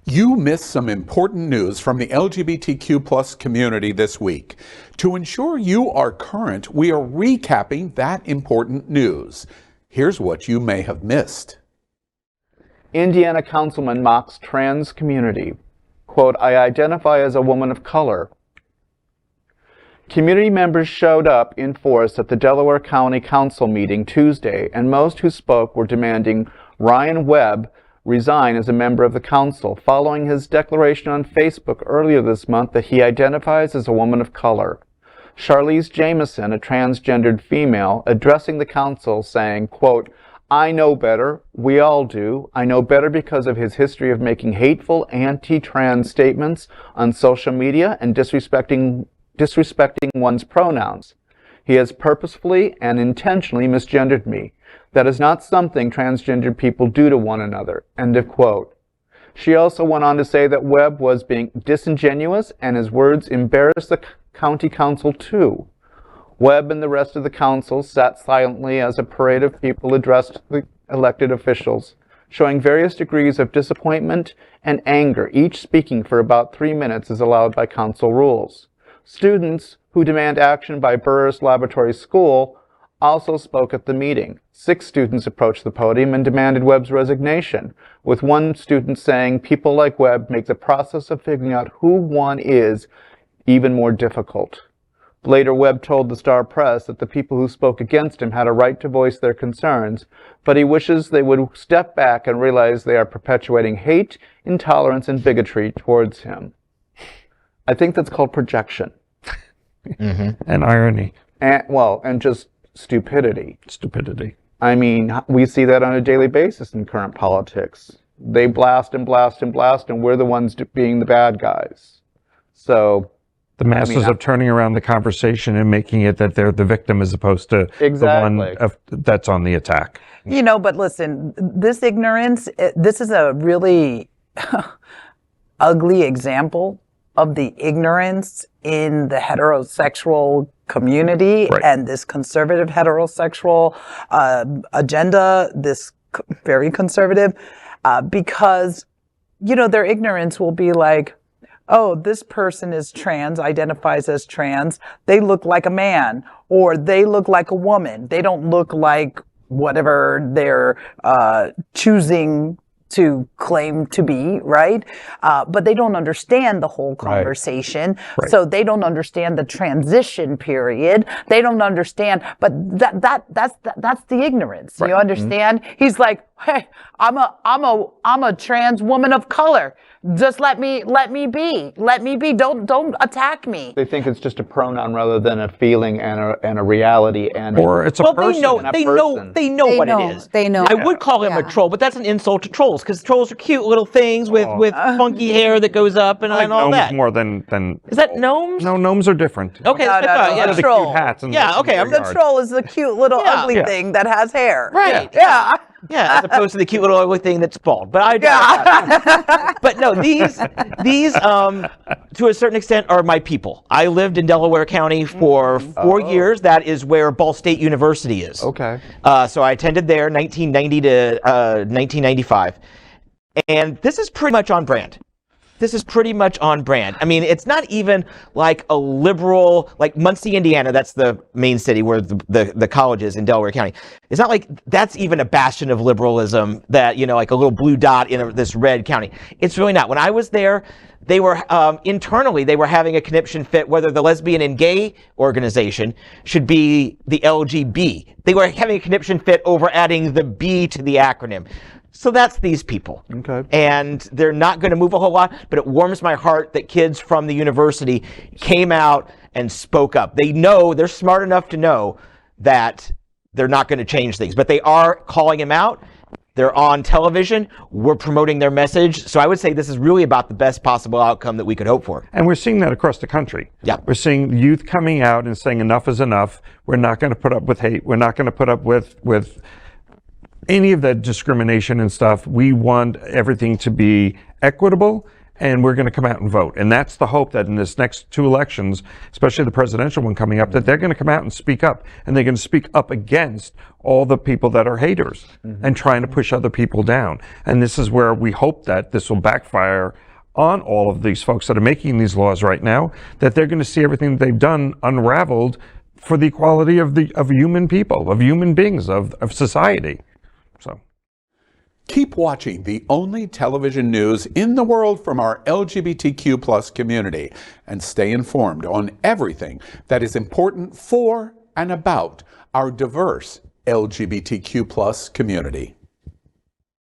You missed some important news from the LGBTQ plus community this week. To ensure you are current, we are recapping that important news. Here's what you may have missed. Indiana Councilman mocks trans community. Quote, "I identify as a woman of color." Community members showed up in force at the Delaware County Council meeting Tuesday, and most who spoke were demanding Ryan Webb resign as a member of the council following his declaration on Facebook earlier this month that he identifies as a woman of color. Charlize Jamison, a transgendered female, addressing the council saying, quote, "I know better. We all do. I know better because of his history of making hateful anti-trans statements on social media and disrespecting one's pronouns. He has purposefully and intentionally misgendered me. That is not something transgendered people do to one another." End of quote. She also went on to say that Webb was being disingenuous and his words embarrassed the county council too. Webb and the rest of the council sat silently as a parade of people addressed the elected officials, showing various degrees of disappointment and anger, each speaking for about 3 minutes as allowed by council rules. Students who demand action by Burris Laboratory School also spoke at the meeting. 6 students approached the podium and demanded Webb's resignation, with one student saying people like Webb make the process of figuring out who one is even more difficult. Later, Webb told the Star Press that the people who spoke against him had a right to voice their concerns, but he wishes they would step back and realize they are perpetuating hate, intolerance, and bigotry towards him. I think that's called projection. And irony. And just stupidity. Stupidity. I mean, we see that on a daily basis in current politics. They blast and blast and blast, and we're the ones being the bad guys. So the masses are turning around the conversation and making it that they're the victim as opposed to exactly the one that's on the attack. You know, but listen, this ignorance, this is a really ugly example of the ignorance in the heterosexual community, right, and this conservative heterosexual agenda, this very conservative, because, you know, their ignorance will be like, oh, this person is trans, identifies as trans, they look like a man, or they look like a woman. They don't look like whatever they're choosing to claim to be, right? But they don't understand the whole conversation. Right. So they don't understand the transition period. They don't understand, but that's the ignorance. Right. You understand? Mm-hmm. He's like, hey, I'm a trans woman of color. Just let me be. Don't attack me. They think it's just a pronoun rather than a feeling and a reality or it's a person. They know what it is. They know. I would call him a troll, but that's an insult to trolls because trolls are cute little things with funky hair that goes up and, and all that. More than is that gnomes? No, gnomes are different. Okay, yeah, the troll. Cute hats and the troll is the cute little ugly thing that has hair. Right. Yeah. Yeah, as opposed to the cute little ugly thing that's bald. But I don't. But no, these to a certain extent are my people. I lived in Delaware County for 4 years. That is where Ball State University is. Okay. So I attended there 1990 to 1995. And this is pretty much on brand. I mean, it's not even like a liberal, like Muncie, Indiana, that's the main city where the college is in Delaware County. It's not like that's even a bastion of liberalism that, you know, like a little blue dot in this red county. It's really not. When I was there, they were, internally, they were having a conniption fit whether the lesbian and gay organization should be the LGB. They were having a conniption fit over adding the B to the acronym. So that's these people. Okay. And they're not going to move a whole lot, but it warms my heart that kids from the university came out and spoke up. They know, they're smart enough to know that they're not going to change things, but they are calling him out. They're on television. We're promoting their message. So I would say this is really about the best possible outcome that we could hope for. And we're seeing that across the country. Yeah. We're seeing youth coming out and saying enough is enough. We're not going to put up with hate. We're not going to put up with any of that discrimination and stuff. We want everything to be equitable and we're going to come out and vote. And that's the hope, that in this next 2 elections, especially the presidential one coming up, that they're going to come out and speak up, and they're going to speak up against all the people that are haters and trying to push other people down. And this is where we hope that this will backfire on all of these folks that are making these laws right now, that they're going to see everything that they've done unraveled for the equality of human people, of human beings, of society. So Keep watching the only television news in the world from our LGBTQ plus community, and stay informed on everything that is important for and about our diverse LGBTQ plus community.